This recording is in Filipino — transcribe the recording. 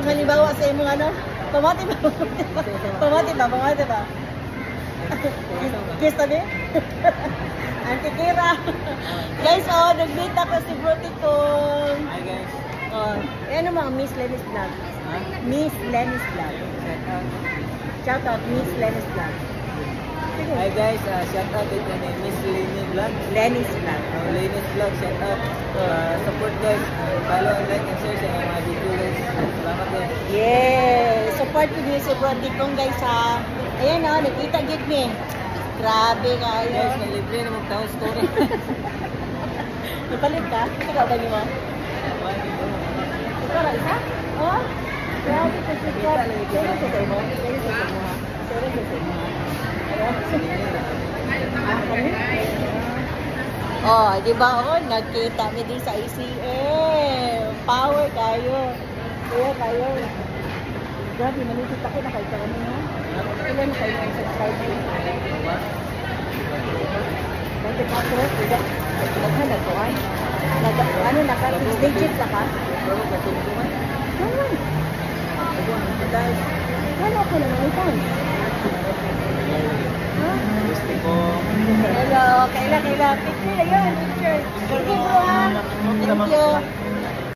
halimbawa sa imong ano? Pamati ba? Pamati ba? Kiss tabi? Auntie Kira. Guys, oh, nag-meet ako si Broti kong. Hi guys. Oh, ano mga Miss Lenny's Vlog? Miss Lenny's Vlog. Shout out Miss Lenny's Vlog. Hi guys, shout out ito ni Miss Lenny Vlog. Lenny's Vlog. Lenny's Vlog, shout out. Support guys. Follow and like and share sa mga video guys. Salamat guys. Yeah! Support ko niyo si Broti kong guys ha. Ayan oh, nakita git ni. Grabe kayo. Guys, nalibre na magtawag story. Napalit ka? Ikaw ba niyo mo? Ikaw lang isa? Oh? Grabe ka si Kat. Sino sa tayo mo? Sino sa tayo mo ha? Sino sa tayo mo ha? Ah, kami? Oh, di ba oh, nagkita mi din sa ICM. Power kayo. Kaya kayo. Grabe, manisip ako na kayo sa kami ha? Ilan kayo ang subscriber? Kasi ako, naghan na to ay. Ano na ka? Digit na ka? Wala ko na naman ito. Hello, kaila. Picture, ayun, picture. Thank you bro ha. Thank you.